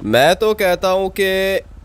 मैं तो कहता हूँ कि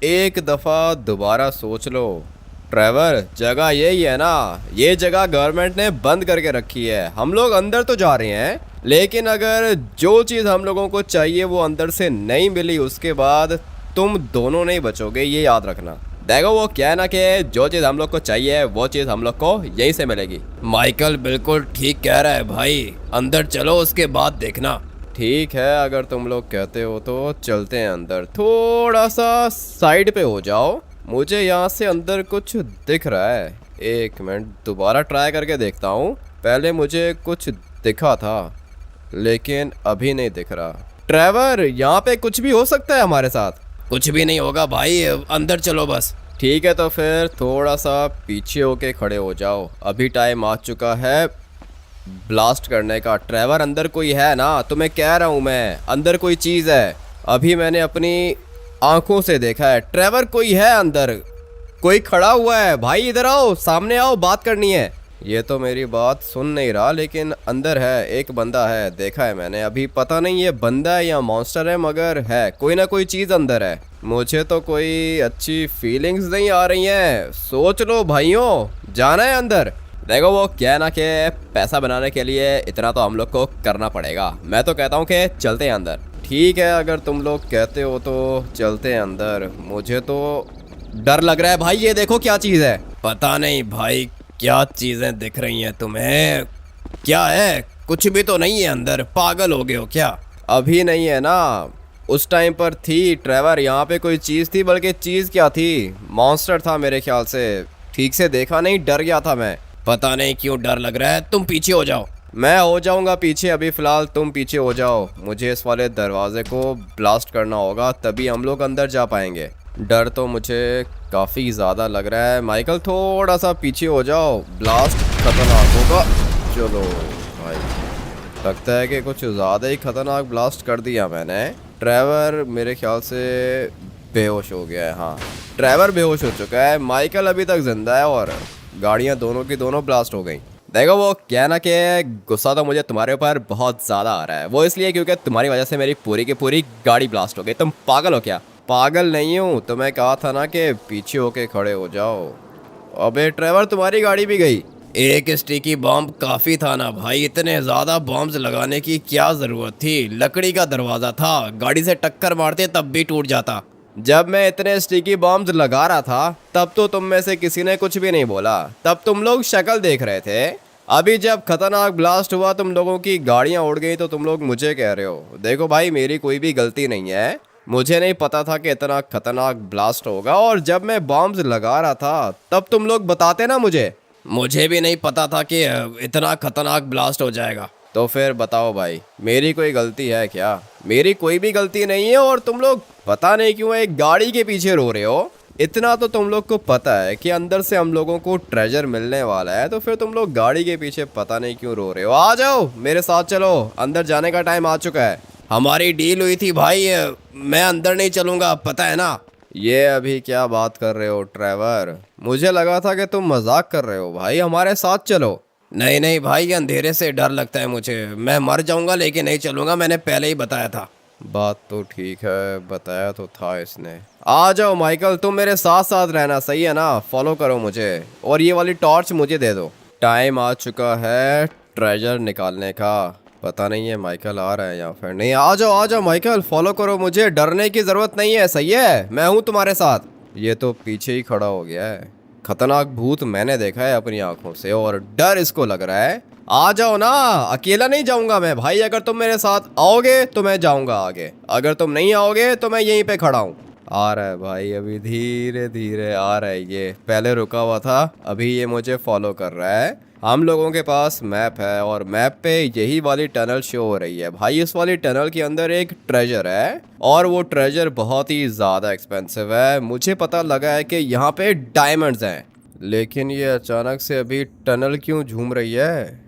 एक दफ़ा दोबारा सोच लो। ट्रेवर, जगह यही है ना? ये जगह गवर्नमेंट ने बंद करके रखी है। हम लोग अंदर तो जा रहे हैं, लेकिन अगर जो चीज़ हम लोगों को चाहिए वो अंदर से नहीं मिली, उसके बाद तुम दोनों नहीं बचोगे, ये याद रखना। देखो, वो क्या है ना कि जो चीज़ हम लोग को चाहिए वो चीज़ हम लोग को यहीं से मिलेगी। माइकल बिल्कुल ठीक कह रहा है भाई, अंदर चलो, उसके बाद देखना। ठीक है, अगर तुम लोग कहते हो तो चलते हैं अंदर। थोड़ा सा साइड पे हो जाओ, मुझे यहाँ से अंदर कुछ दिख रहा है। एक मिनट, दोबारा ट्राई करके देखता हूँ। पहले मुझे कुछ दिखा था, लेकिन अभी नहीं दिख रहा। ट्रेवर, यहाँ पे कुछ भी हो सकता है हमारे साथ। कुछ भी नहीं होगा भाई, अंदर चलो बस। ठीक है, तो फिर थोड़ा सा पीछे होके खड़े हो जाओ, अभी टाइम आ चुका है ब्लास्ट करने का। ट्रेवर, अंदर कोई है ना? तुम्हें कह रहा हूँ मैं, अंदर कोई चीज़ है। अभी मैंने अपनी आंखों से देखा है। ट्रेवर, कोई है अंदर, कोई खड़ा हुआ है। भाई इधर आओ, सामने आओ, बात करनी है। ये तो मेरी बात सुन नहीं रहा, लेकिन अंदर है, एक बंदा है, देखा है मैंने। अभी पता नहीं ये बंदा है या मॉन्स्टर है, मगर है, कोई ना कोई चीज़ अंदर है। मुझे तो कोई अच्छी फीलिंग्स नहीं आ रही हैं। सोच लो भाइयों, जाना है अंदर। देखो, वो क्या है ना कि पैसा बनाने के लिए इतना तो हम लोग को करना पड़ेगा। मैं तो कहता हूँ कि चलते हैं अंदर। ठीक है, अगर तुम लोग कहते हो तो चलते हैं अंदर। मुझे तो डर लग रहा है भाई, ये देखो क्या चीज़ है। पता नहीं भाई, क्या चीज़ें दिख रही हैं तुम्हें? क्या है? कुछ भी तो नहीं है अंदर, पागल हो गए हो क्या? अभी नहीं है ना, उस टाइम पर थी। ट्रेवर, यहाँ पे कोई चीज़ थी, बल्कि चीज़ क्या थी, मॉन्स्टर था मेरे ख्याल से। ठीक से देखा नहीं, डर गया था मैं। पता नहीं क्यों डर लग रहा है, तुम पीछे हो जाओ। मैं हो जाऊंगा पीछे, अभी फ़िलहाल तुम पीछे हो जाओ। मुझे इस वाले दरवाजे को ब्लास्ट करना होगा, तभी हम लोग अंदर जा पाएंगे। डर तो मुझे काफ़ी ज़्यादा लग रहा है। माइकल, थोड़ा सा पीछे हो जाओ, ब्लास्ट खतरनाक होगा। चलो भाई, लगता है कि कुछ ज़्यादा ही खतरनाक ब्लास्ट कर दिया मैंने। ट्रेवर मेरे ख्याल से बेहोश हो गया है। हाँ, ट्रेवर बेहोश हो चुका है, माइकल अभी तक जिंदा है, और गाड़ियाँ दोनों की दोनों ब्लास्ट हो गई। देखो, वो क्या ना कि गुस्सा तो मुझे तुम्हारे ऊपर बहुत ज़्यादा आ रहा है। वो इसलिए क्योंकि तुम्हारी वजह से मेरी पूरी की पूरी गाड़ी ब्लास्ट हो गई। तुम पागल हो क्या? पागल नहीं हूँ, तुम्हें कहा था ना कि पीछे होके खड़े हो जाओ। अबे ट्रेवर, तुम्हारी गाड़ी भी गई। एक स्टिकी बॉम्ब काफी था ना भाई, इतने ज्यादा बॉम्ब्स लगाने की क्या जरूरत थी? लकड़ी का दरवाजा था, गाड़ी से टक्कर मारते तब भी टूट जाता। जब मैं इतने स्टिकी बॉम्ब्स लगा रहा था, तब तो तुम में से किसी ने कुछ भी नहीं बोला। तब तुम लोग शक्ल देख रहे थे। अभी जब खतरनाक ब्लास्ट हुआ, तुम लोगों की गाड़ियां उड़ गई, तो तुम लोग मुझे कह रहे हो। देखो भाई, मेरी कोई भी गलती नहीं है। मुझे नहीं पता था कि इतना खतरनाक ब्लास्ट होगा, और जब मैं बॉम्ब्स लगा रहा था तब तुम लोग बताते ना मुझे। मुझे भी नहीं पता था कि इतना खतरनाक ब्लास्ट हो जाएगा। तो फिर बताओ भाई, मेरी कोई गलती है क्या? मेरी कोई भी गलती नहीं है, और तुम लोग पता नहीं क्यों एक गाड़ी के पीछे रो रहे हो। इतना तो तुम लोग को पता है कि अंदर से हम लोगों को ट्रेजर मिलने वाला है, तो फिर तुम लोग गाड़ी के पीछे पता नहीं क्यों रो रहे हो। आ जाओ मेरे साथ, चलो, अंदर जाने का टाइम आ चुका है। हमारी डील हुई थी भाई, मैं अंदर नहीं चलूंगा, पता है ना? ये अभी क्या बात कर रहे हो ट्रेवर? मुझे लगा था कि तुम मजाक कर रहे हो। भाई हमारे साथ चलो। नहीं नहीं भाई, अंधेरे से डर लगता है मुझे, मैं मर जाऊंगा लेकिन नहीं चलूंगा, मैंने पहले ही बताया था। बात तो ठीक है, बताया तो था इसने। आ जाओ माइकल, तुम मेरे साथ साथ रहना, सही है ना? फॉलो करो मुझे, और ये वाली टॉर्च मुझे दे दो। टाइम आ चुका है ट्रेजर निकालने का। पता नहीं है माइकल आ रहा है या फिर नहीं। आ जाओ माइकल, फॉलो करो मुझे, डरने की ज़रूरत नहीं है, सही है? मैं हूँ तुम्हारे साथ। ये तो पीछे ही खड़ा हो गया है। खतरनाक भूत मैंने देखा है अपनी आंखों से, और डर इसको लग रहा है। आ जाओ ना, अकेला नहीं जाऊंगा मैं भाई। अगर तुम मेरे साथ आओगे तो मैं जाऊंगा आगे, अगर तुम नहीं आओगे तो मैं यहीं पे खड़ा हूँ। आ रहा है भाई, अभी धीरे धीरे आ रहा है। ये पहले रुका हुआ था, अभी ये मुझे फॉलो कर रहा है। हम लोगों के पास मैप है, और मैप पे यही वाली टनल शो हो रही है भाई। इस वाली टनल के अंदर एक ट्रेजर है, और वो ट्रेजर बहुत ही ज़्यादा एक्सपेंसिव है। मुझे पता लगा है कि यहाँ पे डायमंड्स हैं, लेकिन ये अचानक से अभी टनल क्यों झूम रही है?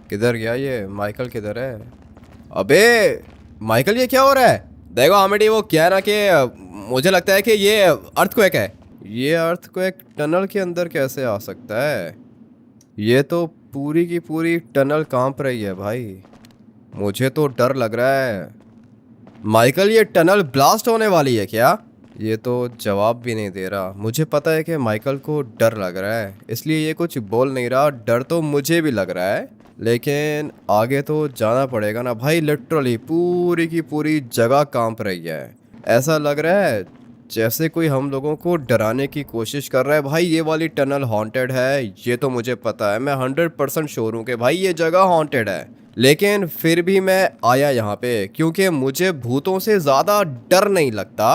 किधर गया ये? माइकल किधर है? अबे माइकल, ये क्या हो रहा है? देखो आमिडी, वो क्या है ना कि मुझे लगता है कि ये अर्थक्वेक है। ये अर्थक्वेक टनल के अंदर कैसे आ सकता है? ये तो पूरी की पूरी टनल कांप रही है भाई। मुझे तो डर लग रहा है। माइकल ये टनल ब्लास्ट होने वाली है क्या? ये तो जवाब भी नहीं दे रहा। मुझे पता है कि माइकल को डर लग रहा है, इसलिए ये कुछ बोल नहीं रहा। डर तो मुझे भी लग रहा है, लेकिन आगे तो जाना पड़ेगा ना भाई। लिटरली पूरी की पूरी जगह कांप रही है। ऐसा लग रहा है जैसे कोई हम लोगों को डराने की कोशिश कर रहा है। भाई ये वाली टनल हॉन्टेड है, ये तो मुझे पता है। मैं 100% श्योर हूँ कि भाई ये जगह हॉन्टेड है। लेकिन फिर भी मैं आया यहाँ पे क्योंकि मुझे भूतों से ज़्यादा डर नहीं लगता।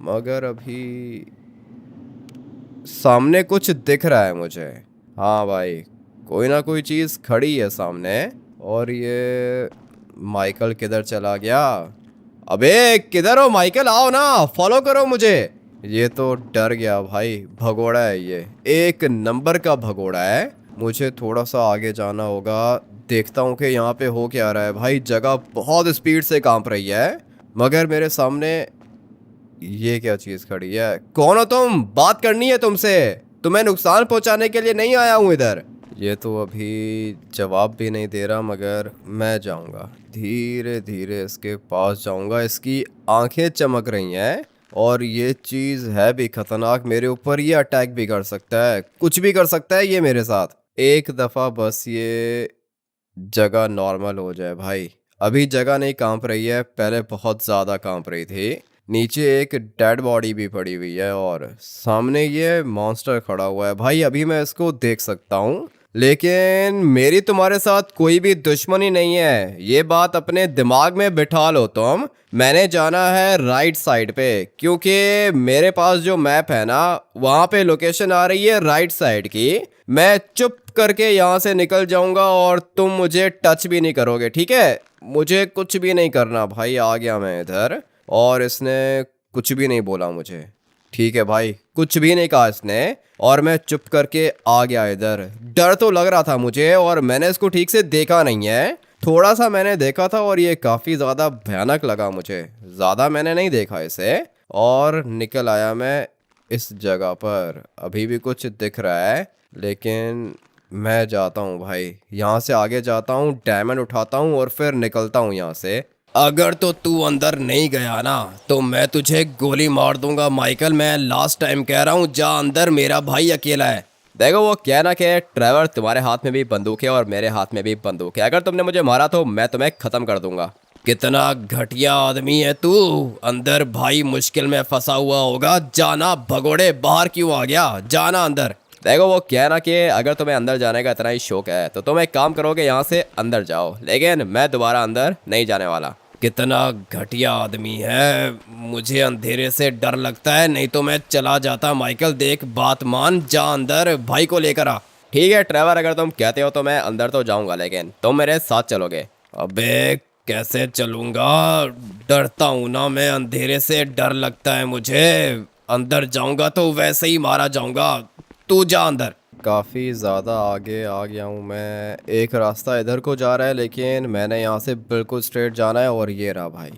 मगर अभी सामने कुछ दिख रहा है मुझे। हाँ भाई, कोई ना कोई चीज़ खड़ी है सामने। और ये माइकल किधर चला गया? अबे किधर हो माइकल? आओ ना, फॉलो करो मुझे। ये तो डर गया भाई। भगोड़ा है ये, एक नंबर का भगोड़ा है। मुझे थोड़ा सा आगे जाना होगा। देखता हूँ कि यहाँ पे हो क्या रहा है। भाई जगह बहुत स्पीड से कांप रही है। मगर मेरे सामने ये क्या चीज़ खड़ी है? कौन हो तुम? बात करनी है तुमसे। तुम्हें नुकसान पहुंचाने के लिए नहीं आया हूँ इधर। ये तो अभी जवाब भी नहीं दे रहा, मगर मैं जाऊंगा धीरे धीरे इसके पास जाऊंगा। इसकी आंखें चमक रही हैं और ये चीज़ है भी खतरनाक। मेरे ऊपर ये अटैक भी कर सकता है, कुछ भी कर सकता है ये मेरे साथ। एक दफ़ा बस ये जगह नॉर्मल हो जाए भाई। अभी जगह नहीं कांप रही है, पहले बहुत ज़्यादा कांप रही थी। नीचे एक डेड बॉडी भी पड़ी हुई है और सामने ये मॉन्स्टर खड़ा हुआ है। भाई अभी मैं इसको देख सकता हूँ, लेकिन मेरी तुम्हारे साथ कोई भी दुश्मनी नहीं है। ये बात अपने दिमाग में बिठा लो तुम। मैंने जाना है राइट साइड पे, क्योंकि मेरे पास जो मैप है ना, वहाँ पे लोकेशन आ रही है राइट साइड की। मैं चुप करके यहाँ से निकल जाऊंगा और तुम मुझे टच भी नहीं करोगे, ठीक है? मुझे कुछ भी नहीं करना भाई। आ गया मैं इधर और इसने कुछ भी नहीं बोला मुझे। ठीक है भाई, कुछ भी नहीं कहा इसने और मैं चुप करके आ गया इधर। डर तो लग रहा था मुझे और मैंने इसको ठीक से देखा नहीं है। थोड़ा सा मैंने देखा था और ये काफ़ी ज़्यादा भयानक लगा मुझे। ज़्यादा मैंने नहीं देखा इसे और निकल आया मैं इस जगह पर। अभी भी कुछ दिख रहा है, लेकिन मैं जाता हूँ भाई। यहाँ से आगे जाता हूँ, डायमंड उठाता हूँ और फिर निकलता हूँ यहाँ से। अगर तो तू अंदर नहीं गया ना, तो मैं तुझे गोली मार दूंगा माइकल। मैं लास्ट टाइम कह रहा हूँ, जा अंदर, मेरा भाई अकेला है। देखो वो क्या ना कि ट्रेवर, तुम्हारे हाथ में भी बंदूक है और मेरे हाथ में भी बंदूक है। अगर तुमने मुझे मारा तो मैं तुम्हें ख़त्म कर दूंगा। कितना घटिया आदमी है तू। अंदर भाई मुश्किल में फंसा हुआ होगा। जाना भगोड़े, बाहर क्यों आ गया? जाना अंदर। देखो वो क्या ना कि अगर तुम्हें अंदर जाने का इतना ही शौक है तो तुम एक काम करोगे, यहाँ से अंदर जाओ, लेकिन मैं दोबारा अंदर नहीं जाने वाला। कितना घटिया आदमी है। मुझे अंधेरे से डर लगता है, नहीं तो मैं चला जाता। माइकल देख, बात मान, जा अंदर, भाई को लेकर आ। ठीक है ट्रेवर, अगर तुम कहते हो तो मैं अंदर तो जाऊंगा, लेकिन तुम मेरे साथ चलोगे? अबे कैसे चलूंगा? डरता हूं ना मैं अंधेरे से, डर लगता है मुझे। अंदर जाऊंगा तो वैसे ही मारा जाऊंगा। तू जा अंदर। काफ़ी ज़्यादा आगे आ गया हूँ मैं। एक रास्ता इधर को जा रहा है, लेकिन मैंने यहाँ से बिल्कुल स्ट्रेट जाना है और ये रहा भाई।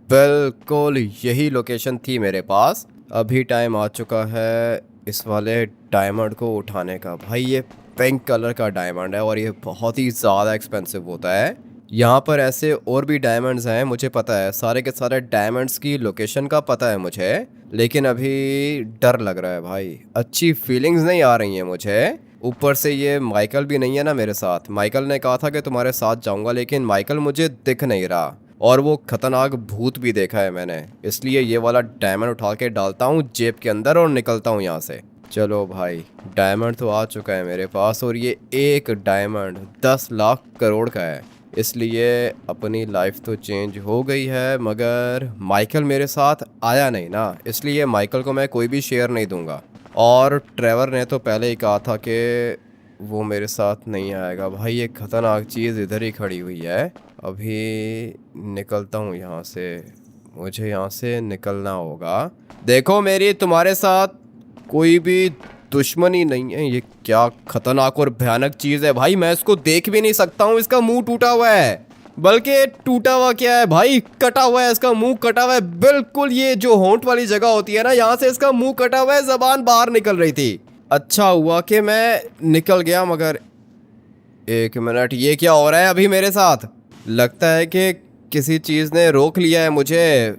बिल्कुल यही लोकेशन थी मेरे पास। अभी टाइम आ चुका है इस वाले डायमंड को उठाने का। भाई ये पिंक कलर का डायमंड है और ये बहुत ही ज़्यादा एक्सपेंसिव होता है। यहाँ पर ऐसे और भी डायमंड्स हैं, मुझे पता है। सारे के सारे डायमंड्स की लोकेशन का पता है मुझे, लेकिन अभी डर लग रहा है भाई। अच्छी फीलिंग्स नहीं आ रही हैं मुझे। ऊपर से ये माइकल भी नहीं है ना मेरे साथ। माइकल ने कहा था कि तुम्हारे साथ जाऊंगा, लेकिन माइकल मुझे दिख नहीं रहा और वो खतरनाक भूत भी देखा है मैंने। इसलिए ये वाला डायमंड उठा के डालता हूँ जेब के अंदर और निकलता हूँ यहाँ से। चलो भाई, डायमंड तो आ चुका है मेरे पास और ये एक डायमंड 10 लाख करोड़ का है। इसलिए अपनी लाइफ तो चेंज हो गई है, मगर माइकल मेरे साथ आया नहीं ना, इसलिए माइकल को मैं कोई भी शेयर नहीं दूंगा। और ट्रेवर ने तो पहले ही कहा था कि वो मेरे साथ नहीं आएगा। भाई ये खतरनाक चीज़ इधर ही खड़ी हुई है। अभी निकलता हूँ यहाँ से, मुझे यहाँ से निकलना होगा। देखो मेरी तुम्हारे साथ कोई भी दुश्मनी नहीं है। ये क्या खतरनाक और भयानक चीज़ है भाई, मैं इसको देख भी नहीं सकता हूँ। इसका मुंह टूटा हुआ है, बल्कि टूटा हुआ क्या है भाई, कटा हुआ है। इसका मुंह कटा हुआ है बिल्कुल। ये जो होंठ वाली जगह होती है ना, यहाँ से इसका मुंह कटा हुआ है, जबान बाहर निकल रही थी। अच्छा हुआ कि मैं निकल गया। मगर एक मिनट, ये क्या हो रहा है अभी मेरे साथ? लगता है कि किसी चीज़ ने रोक लिया है मुझे।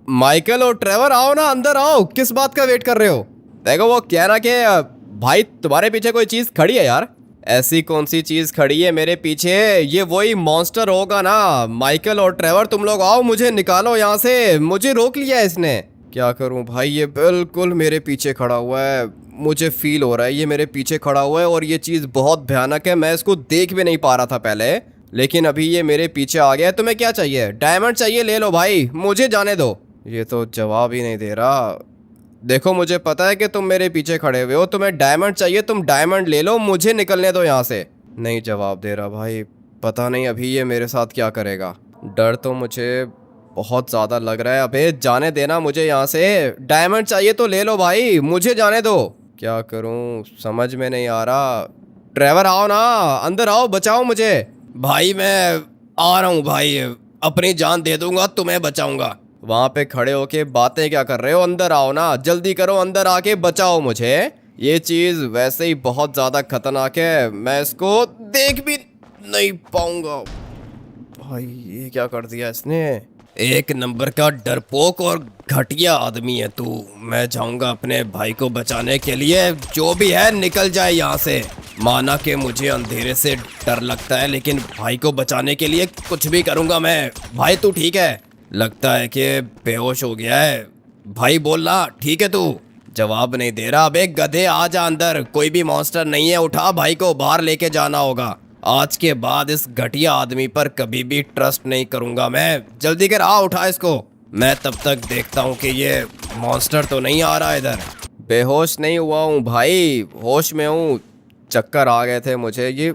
माइकल और ट्रेवर आओ ना, अंदर आओ, किस बात का वेट कर रहे हो? देखो वो कह रहा कि भाई तुम्हारे पीछे कोई चीज़ खड़ी है यार। ऐसी कौन सी चीज़ खड़ी है मेरे पीछे? ये वही मॉन्स्टर होगा ना। माइकल और ट्रेवर तुम लोग आओ, मुझे निकालो यहाँ से, मुझे रोक लिया है इसने। क्या करूँ भाई, ये बिल्कुल मेरे पीछे खड़ा हुआ है। मुझे फील हो रहा है ये मेरे पीछे खड़ा हुआ है और ये चीज़ बहुत भयानक है। मैं इसको देख भी नहीं पा रहा था पहले, लेकिन अभी ये मेरे पीछे आ गया है। तुम्हें क्या चाहिए? डायमंड चाहिए? ले लो भाई, मुझे जाने दो। ये तो जवाब ही नहीं दे रहा। देखो मुझे पता है कि तुम मेरे पीछे खड़े हुए हो, तुम्हें डायमंड चाहिए, तुम डायमंड ले लो, मुझे निकलने दो यहाँ से। नहीं जवाब दे रहा भाई, पता नहीं अभी ये मेरे साथ क्या करेगा। डर तो मुझे बहुत ज़्यादा लग रहा है। अबे जाने देना मुझे यहाँ से। डायमंड चाहिए तो ले लो भाई, मुझे जाने दो। क्या करूँ समझ में नहीं आ रहा। ट्रेवर आओ ना, अंदर आओ, बचाओ मुझे। भाई मैं आ रहा हूँ भाई, अपनी जान दे दूंगा, तुम्हें बचाऊंगा। वहाँ पे खड़े होके बातें क्या कर रहे हो? अंदर आओ ना, जल्दी करो, अंदर आके बचाओ मुझे। ये चीज़ वैसे ही बहुत ज़्यादा खतरनाक है, मैं इसको देख भी नहीं पाऊंगा। भाई ये क्या कर दिया इसने? एक नंबर का डरपोक और घटिया आदमी है तू। मैं जाऊंगा अपने भाई को बचाने के लिए, जो भी है निकल जाए यहाँ से। माना कि मुझे अंधेरे से डर लगता है, लेकिन भाई को बचाने के लिए कुछ भी करूंगा मैं। भाई तू ठीक है? लगता है कि बेहोश हो गया है। भाई बोलना ठीक है तू? जवाब नहीं दे रहा। अबे गधे आ जा अंदर, कोई भी मॉन्स्टर नहीं है, उठा भाई को, बाहर लेके जाना होगा। आज के बाद इस घटिया आदमी पर कभी भी ट्रस्ट नहीं करूंगा मैं। जल्दी कर, आ उठा इसको। मैं तब तक देखता हूँ कि ये मॉन्स्टर तो नहीं आ रहा इधर। बेहोश नहीं हुआ हूँ भाई, होश में हूँ। चक्कर आ गए थे मुझे। ये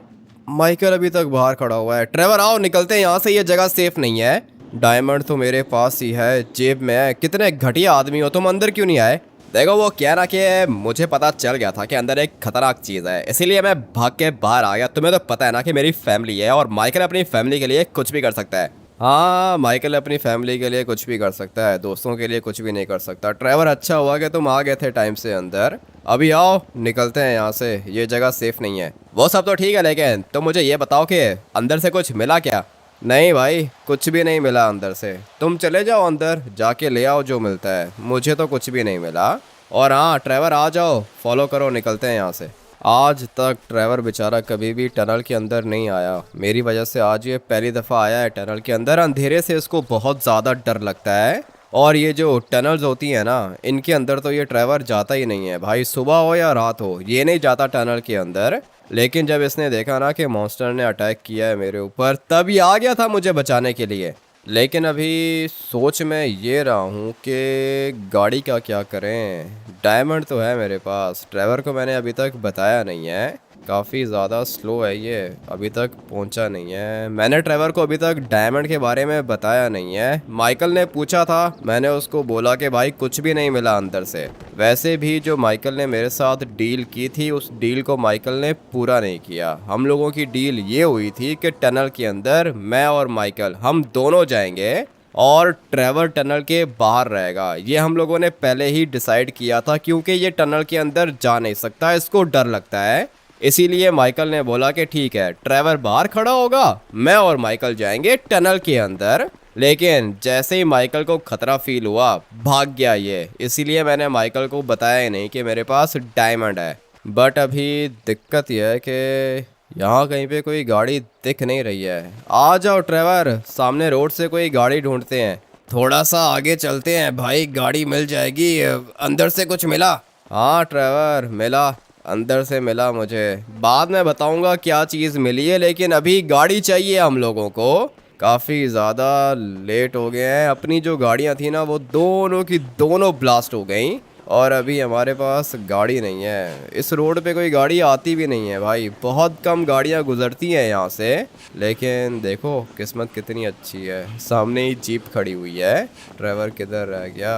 माइकल अभी तक बाहर खड़ा हुआ है। ट्रेवर आओ, निकलते हैं यहाँ से, ये जगह सेफ नहीं है। डायमंड तो मेरे पास ही है, जेब में है। कितने घटिया आदमी हो तुम, अंदर क्यों नहीं आए? देखो वो कह रहा कि मुझे पता चल गया था कि अंदर एक खतरनाक चीज़ है, इसीलिए मैं भाग के बाहर आ गया। तुम्हें तो पता है ना कि मेरी फैमिली है और माइकल अपनी फैमिली के लिए कुछ भी कर सकता है। हाँ माइकल अपनी फैमिली के लिए कुछ भी कर सकता है, दोस्तों के लिए कुछ भी नहीं कर सकता। ट्रेवर अच्छा हुआ कि तुम आ गए थे टाइम से अंदर। अभी आओ निकलते हैं यहाँ से, ये जगह सेफ नहीं है। वो सब तो ठीक है, लेकिन तुम मुझे ये बताओ कि अंदर से कुछ मिला क्या? नहीं भाई, कुछ भी नहीं मिला अंदर से। तुम चले जाओ अंदर, जाके ले आओ जो मिलता है। मुझे तो कुछ भी नहीं मिला। और हाँ ट्रेवर आ जाओ, फॉलो करो, निकलते हैं यहाँ से। आज तक ट्रेवर बेचारा कभी भी टनल के अंदर नहीं आया, मेरी वजह से आज ये पहली दफ़ा आया है टनल के अंदर। अंधेरे से इसको बहुत ज़्यादा डर लगता है, और ये जो टनल्स होती हैं ना, इनके अंदर तो ये ट्रेवर जाता ही नहीं है भाई। सुबह हो या रात हो, ये नहीं जाता टनल के अंदर। लेकिन जब इसने देखा ना कि मॉन्स्टर ने अटैक किया है मेरे ऊपर, तब ये आ गया था मुझे बचाने के लिए। लेकिन अभी सोच में ये रहा हूँ कि गाड़ी का क्या करें। डायमंड तो है मेरे पास, ट्रेवर को मैंने अभी तक बताया नहीं है। काफ़ी ज़्यादा स्लो है ये, अभी तक पहुंचा नहीं है। मैंने ट्रेवर को अभी तक डायमंड के बारे में बताया नहीं है। माइकल ने पूछा था, मैंने उसको बोला कि भाई कुछ भी नहीं मिला अंदर से। वैसे भी जो माइकल ने मेरे साथ डील की थी, उस डील को माइकल ने पूरा नहीं किया। हम लोगों की डील ये हुई थी कि टनल के अंदर मैं और माइकल हम दोनों जाएंगे और ट्रेवर टनल के बाहर रहेगा। ये हम लोगों ने पहले ही डिसाइड किया था, क्योंकि ये टनल के अंदर जा नहीं सकता, इसको डर लगता है। इसीलिए माइकल ने बोला कि ठीक है, ट्रेवर बाहर खड़ा होगा, मैं और माइकल जाएंगे टनल के अंदर। लेकिन जैसे ही माइकल को खतरा फील हुआ, भाग गया ये। इसीलिए मैंने माइकल को बताया ही नहीं कि मेरे पास डायमंड है। बट अभी दिक्कत यह है कि यहाँ कहीं पे कोई गाड़ी दिख नहीं रही है। आ जाओ ट्रेवर, सामने रोड से कोई गाड़ी ढूंढते हैं। थोड़ा सा आगे चलते हैं भाई, गाड़ी मिल जाएगी। अंदर से कुछ मिला? हाँ ट्रेवर मिला, अंदर से मिला मुझे। बाद में बताऊंगा क्या चीज़ मिली है, लेकिन अभी गाड़ी चाहिए हम लोगों को। काफ़ी ज़्यादा लेट हो गए हैं। अपनी जो गाड़ियाँ थी ना, वो दोनों की दोनों ब्लास्ट हो गई, और अभी हमारे पास गाड़ी नहीं है। इस रोड पे कोई गाड़ी आती भी नहीं है भाई, बहुत कम गाड़ियाँ गुजरती हैं यहाँ से। लेकिन देखो किस्मत कितनी अच्छी है, सामने ही जीप खड़ी हुई है। ड्राइवर किधर रह गया?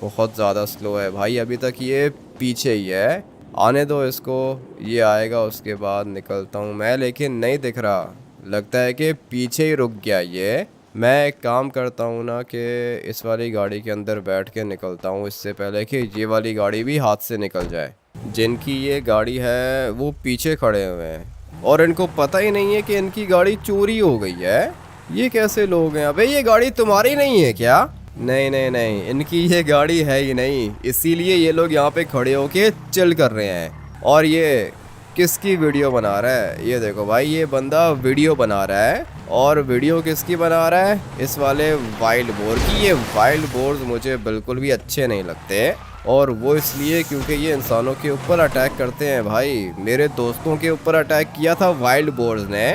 बहुत ज़्यादा स्लो है भाई, अभी तक ये पीछे ही है। आने दो इसको, ये आएगा उसके बाद निकलता हूँ मैं। लेकिन नहीं दिख रहा, लगता है कि पीछे ही रुक गया ये। मैं एक काम करता हूँ ना कि इस वाली गाड़ी के अंदर बैठ के निकलता हूँ, इससे पहले कि ये वाली गाड़ी भी हाथ से निकल जाए। जिनकी ये गाड़ी है वो पीछे खड़े हुए हैं, और इनको पता ही नहीं है कि इनकी गाड़ी चोरी हो गई है। ये कैसे लोग हैं? अबे ये गाड़ी तुम्हारी नहीं है क्या? नहीं नहीं नहीं, इनकी ये गाड़ी है ही नहीं, इसीलिए ये लोग यहाँ पे खड़े होके चिल कर रहे हैं। और ये किसकी वीडियो बना रहा है? ये देखो भाई, ये बंदा वीडियो बना रहा है। और वीडियो किसकी बना रहा है? इस वाले वाइल्ड बोर की। ये वाइल्ड बोर्स मुझे बिल्कुल भी अच्छे नहीं लगते, और वो इसलिए क्योंकि ये इंसानों के ऊपर अटैक करते हैं। भाई मेरे दोस्तों के ऊपर अटैक किया था वाइल्ड बोर्स ने,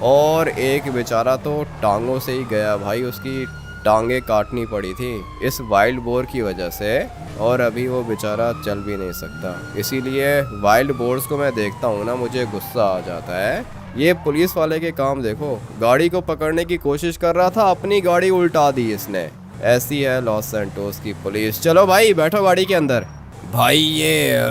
और एक बेचारा तो टांगों से ही गया भाई, उसकी टांगे काटनी पड़ी थी इस वाइल्ड बोर की वजह से, और अभी वो बेचारा चल भी नहीं सकता। इसीलिए वाइल्ड बोर्स को मैं देखता हूँ ना, मुझे गुस्सा आ जाता है। ये पुलिस वाले के काम देखो, गाड़ी को पकड़ने की कोशिश कर रहा था, अपनी गाड़ी उल्टा दी इसने। ऐसी है लॉस सैंटोस की पुलिस। चलो भाई बैठो गाड़ी के अंदर। भाई ये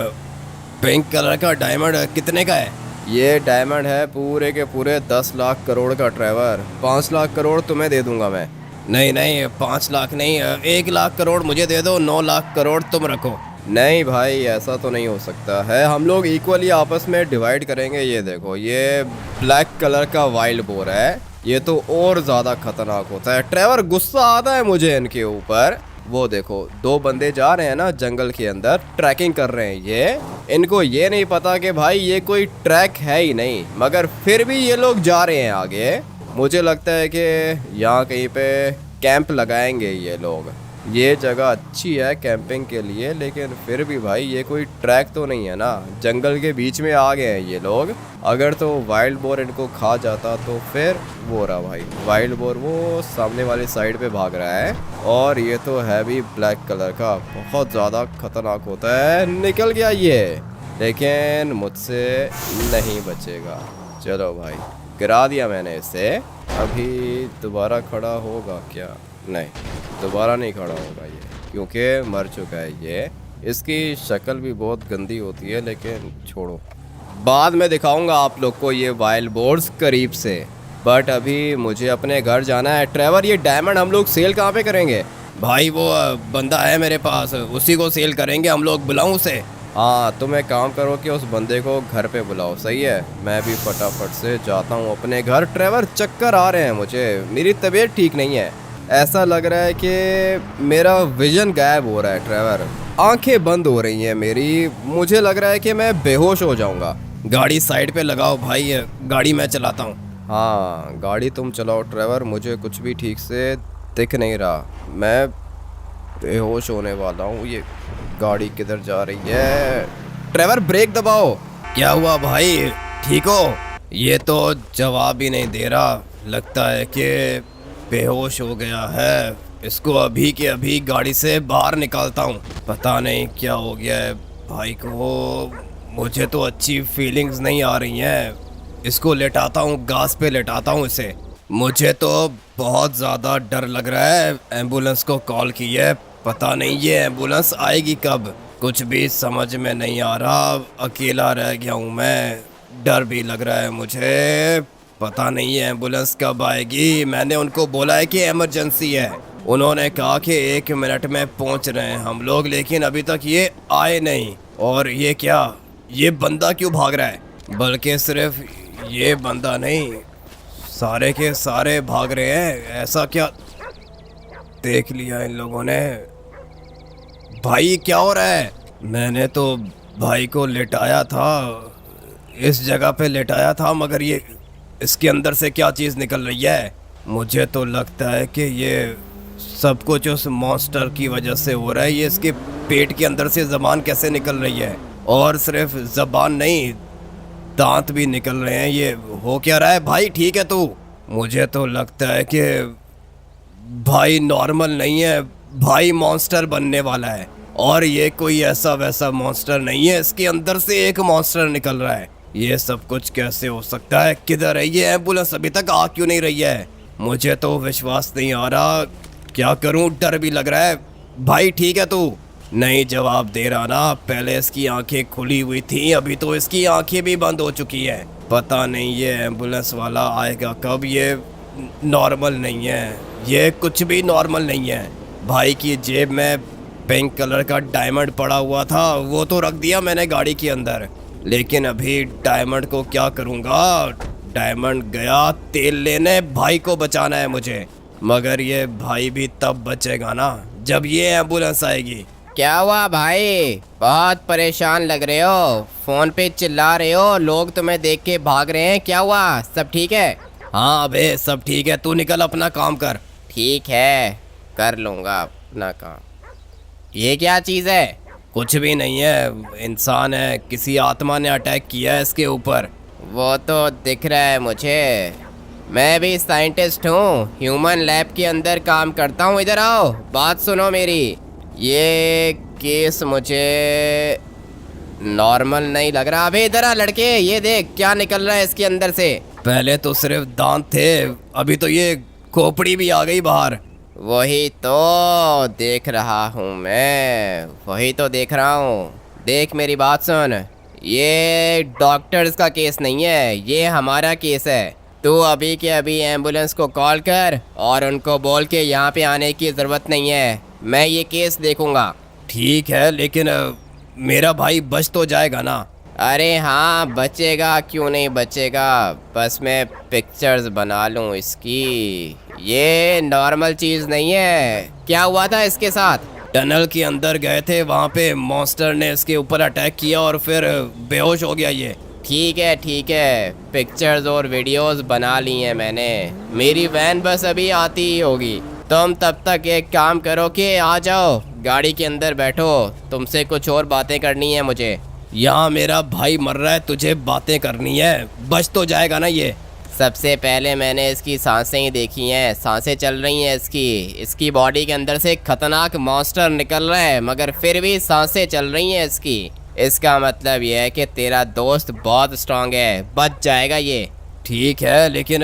पिंक कलर का डायमंड कितने का है? ये डायमंड है पूरे के पूरे 10 लाख करोड़ का ट्रेवर। 5 लाख करोड़ तुम्हें दे दूंगा मैं। नहीं नहीं, 5 लाख नहीं, 1 लाख करोड़ मुझे दे दो, 9 लाख करोड़ तुम रखो। नहीं भाई ऐसा तो नहीं हो सकता है, हम लोग इक्वली आपस में डिवाइड करेंगे। ये देखो, ये ब्लैक कलर का वाइल्ड बोर है, ये तो और ज़्यादा खतरनाक होता है। ट्रेवर गुस्सा आता है मुझे इनके ऊपर। वो देखो 2 बंदे जा रहे हैं ना जंगल के अंदर, ट्रैकिंग कर रहे हैं। ये इनको ये नहीं पता कि भाई ये कोई ट्रैक है ही नहीं, मगर फिर भी ये लोग जा रहे हैं आगे। मुझे लगता है कि यहाँ कहीं पे कैंप लगाएंगे ये लोग। ये जगह अच्छी है कैंपिंग के लिए, लेकिन फिर भी भाई ये कोई ट्रैक तो नहीं है ना, जंगल के बीच में आ गए हैं ये लोग। अगर तो वाइल्ड बोर इनको खा जाता तो फिर वो रहा भाई, वाइल्ड बोर वो सामने वाली साइड पे भाग रहा है, और ये तो है भी ब्लैक कलर का, बहुत ज़्यादा खतरनाक होता है। निकल गया ये, लेकिन मुझसे नहीं बचेगा। चलो भाई, गिरा दिया मैंने इसे। अभी दोबारा खड़ा होगा क्या? नहीं, दोबारा नहीं खड़ा होगा ये, क्योंकि मर चुका है ये। इसकी शक्ल भी बहुत गंदी होती है, लेकिन छोड़ो, बाद में दिखाऊंगा आप लोग को ये वाइल्ड बोर्स करीब से। बट अभी मुझे अपने घर जाना है। ट्रेवर ये डायमंड हम लोग सेल कहाँ पे करेंगे? भाई वो बंदा है मेरे पास, उसी को सेल करेंगे हम लोग। बुलाऊं उसे? हाँ, तुम एक काम करो कि उस बंदे को घर पे बुलाओ, सही है? मैं भी फटाफट से जाता हूँ अपने घर। ट्रेवर चक्कर आ रहे हैं मुझे, मेरी तबीयत ठीक नहीं है। ऐसा लग रहा है कि मेरा विजन गायब हो रहा है ट्रेवर, आंखें बंद हो रही हैं मेरी। मुझे लग रहा है कि मैं बेहोश हो जाऊंगा। गाड़ी साइड पे लगाओ भाई, गाड़ी मैं चलाता हूँ। हाँ गाड़ी तुम चलाओ ट्रेवर, मुझे कुछ भी ठीक से दिख नहीं रहा, मैं बेहोश होने वाला हूँ। ये गाड़ी किधर जा रही है? ट्रेवर ब्रेक दबाओ। क्या हुआ भाई, ठीक हो? ये तो जवाब ही नहीं दे रहा, लगता है कि बेहोश हो गया है। इसको अभी के अभी गाड़ी से बाहर निकालता हूँ, पता नहीं क्या हो गया है भाई को। मुझे तो अच्छी फीलिंग्स नहीं आ रही हैं। इसको लेटाता हूँ, घास पे लेटाता हूँ इसे। मुझे तो बहुत ज़्यादा डर लग रहा है। एम्बुलेंस को कॉल की है, पता नहीं ये एम्बुलेंस आएगी कब, कुछ भी समझ में नहीं आ रहा। अकेला रह गया हूँ मैं, डर भी लग रहा है मुझे। पता नहीं है एम्बुलेंस कब आएगी। मैंने उनको बोला है कि इमरजेंसी है, उन्होंने कहा कि 1 मिनट में पहुंच रहे हैं हम लोग, लेकिन अभी तक ये आए नहीं। और ये क्या, ये बंदा क्यों भाग रहा है? बल्कि सिर्फ ये बंदा नहीं, सारे के सारे भाग रहे हैं। ऐसा क्या देख लिया इन लोगों ने? भाई क्या हो रहा है? मैंने तो भाई को लेटाया था, इस जगह पे लेटाया था, मगर ये इसके अंदर से क्या चीज़ निकल रही है? मुझे तो लगता है कि ये सब कुछ उस मॉन्स्टर की वजह से हो रहा है। ये इसके पेट के अंदर से ज़बान कैसे निकल रही है? और सिर्फ ज़बान नहीं, दांत भी निकल रहे हैं। ये हो क्या रहा है भाई? ठीक है तू? मुझे तो लगता है कि भाई नॉर्मल नहीं है, भाई मॉन्स्टर बनने वाला है। और ये कोई ऐसा वैसा मॉन्स्टर नहीं है, इसके अंदर से एक मॉन्स्टर निकल रहा है। ये सब कुछ कैसे हो सकता है? किधर है ये एम्बुलेंस? अभी तक आ क्यों नहीं रही है? मुझे तो विश्वास नहीं आ रहा, क्या करूं, डर भी लग रहा है। भाई ठीक है तू? नहीं जवाब दे रहा ना। पहले इसकी आंखें खुली हुई थी, अभी तो इसकी आंखें भी बंद हो चुकी है। पता नहीं ये एम्बुलेंस वाला आएगा कब। ये नॉर्मल नहीं है, ये कुछ भी नॉर्मल नहीं है। भाई की जेब में पिंक कलर का डायमंड पड़ा हुआ था, वो तो रख दिया मैंने गाड़ी के अंदर, लेकिन अभी डायमंड को क्या करूँगा? डायमंड गया तेल लेने, भाई को बचाना है मुझे। मगर ये भाई भी तब बचेगा ना जब ये एम्बुलेंस आएगी। क्या हुआ भाई, बहुत परेशान लग रहे हो, फोन पे चिल्ला रहे हो, लोग तुम्हें देख के भाग रहे हैं, क्या हुआ, सब ठीक है? हाँ अबे सब ठीक है, तू निकल अपना काम कर। ठीक है, कर लूँगा अपना काम। ये क्या चीज़ है? कुछ भी नहीं है, इंसान है, किसी आत्मा ने अटैक किया है इसके ऊपर। वो तो दिख रहा है मुझे, मैं भी साइंटिस्ट हूँ, ह्यूमन लैब के अंदर काम करता हूँ। इधर आओ, बात सुनो मेरी। ये केस मुझे नॉर्मल नहीं लग रहा। अबे इधर आ लड़के, ये देख क्या निकल रहा है इसके अंदर से। पहले तो सिर्फ दांत थे, अभी तो ये खोपड़ी भी आ गई बाहर। वही तो देख रहा हूँ मैं, वही तो देख रहा हूँ। देख मेरी बात सुन, ये डॉक्टर्स का केस नहीं है, ये हमारा केस है। तू अभी के अभी एम्बुलेंस को कॉल कर और उनको बोल के यहाँ पे आने की ज़रूरत नहीं है, मैं ये केस देखूँगा। ठीक है, लेकिन मेरा भाई बच तो जाएगा ना? अरे हाँ बचेगा, क्यों नहीं बचेगा, बस मैं पिक्चर्स बना लूँ इसकी। ये नॉर्मल चीज़ नहीं है। क्या हुआ था इसके साथ? टनल के अंदर गए थे, वहाँ पे मॉन्स्टर ने इसके ऊपर अटैक किया और फिर बेहोश हो गया ये। ठीक है, पिक्चर्स और वीडियोस बना ली हैं मैंने, मेरी वैन बस अभी आती ही होगी। तुम तब तक एक काम करो कि आ जाओ, गाड़ी के अंदर बैठो, तुमसे कुछ और बातें करनी है मुझे। यहाँ मेरा भाई मर रहा है, तुझे बातें करनी है, बच तो जाएगा ना ये? सबसे पहले मैंने इसकी सांसें ही देखी हैं, सांसें चल रही हैं इसकी बॉडी के अंदर से खतरनाक मॉन्स्टर निकल रहा है, मगर फिर भी सांसें चल रही हैं इसकी। इसका मतलब ये है कि तेरा दोस्त बहुत स्ट्रांग है, बच जाएगा ये। ठीक है, लेकिन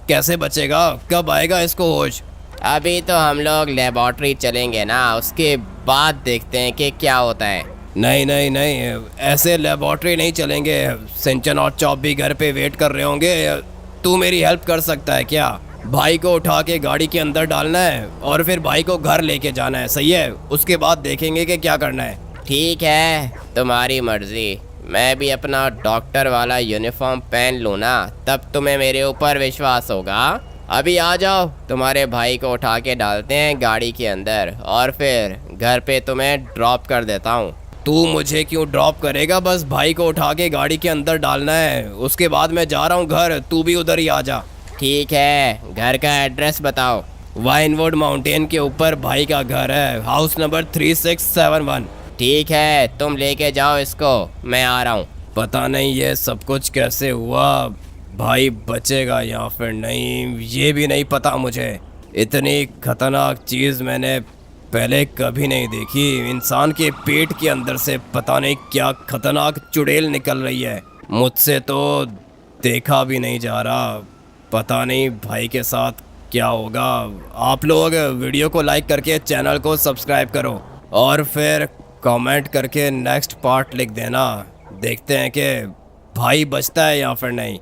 कैसे बचेगा, कब आएगा इसको होश? अभी तो हम लोग लेबॉर्ट्री चलेंगे ना, उसके बाद देखते हैं कि क्या होता है। नहीं, ऐसे लेबॉर्ट्री नहीं चलेंगे, सिंचन और चॉप भी घर पे वेट कर रहे होंगे। तू मेरी हेल्प कर सकता है क्या? भाई को उठा के गाड़ी के अंदर डालना है और फिर भाई को घर लेके जाना है, सही है? उसके बाद देखेंगे कि क्या करना है। ठीक है, तुम्हारी मर्जी। मैं भी अपना डॉक्टर वाला यूनिफॉर्म पहन लूँ ना, तब तुम्हें मेरे ऊपर विश्वास होगा। अभी आ जाओ, तुम्हारे भाई को उठा के डालते हैं गाड़ी के अंदर और फिर घर पे तुम्हें ड्रॉप कर देता हूँ। तू मुझे क्यों ड्रॉप करेगा? बस भाई को उठा के गाड़ी के अंदर डालना है, उसके बाद मैं जा रहा हूँ घर, तू भी उधर ही आ जा। ठीक है, घर का एड्रेस बताओ। वाइनवुड माउंटेन के ऊपर भाई का घर है, हाउस नंबर 3671। ठीक है, तुम लेके जाओ इसको, मैं आ रहा हूँ। पता नहीं ये सब कुछ कैसे हुआ, भाई बचेगा या फिर नहीं ये भी नहीं पता मुझे। इतनी खतरनाक चीज़ मैंने पहले कभी नहीं देखी। इंसान के पेट के अंदर से पता नहीं क्या खतरनाक चुड़ैल निकल रही है, मुझसे तो देखा भी नहीं जा रहा। पता नहीं भाई के साथ क्या होगा। आप लोग वीडियो को लाइक करके चैनल को सब्सक्राइब करो और फिर कमेंट करके नेक्स्ट पार्ट लिख देना। देखते हैं कि भाई बचता है या फिर नहीं।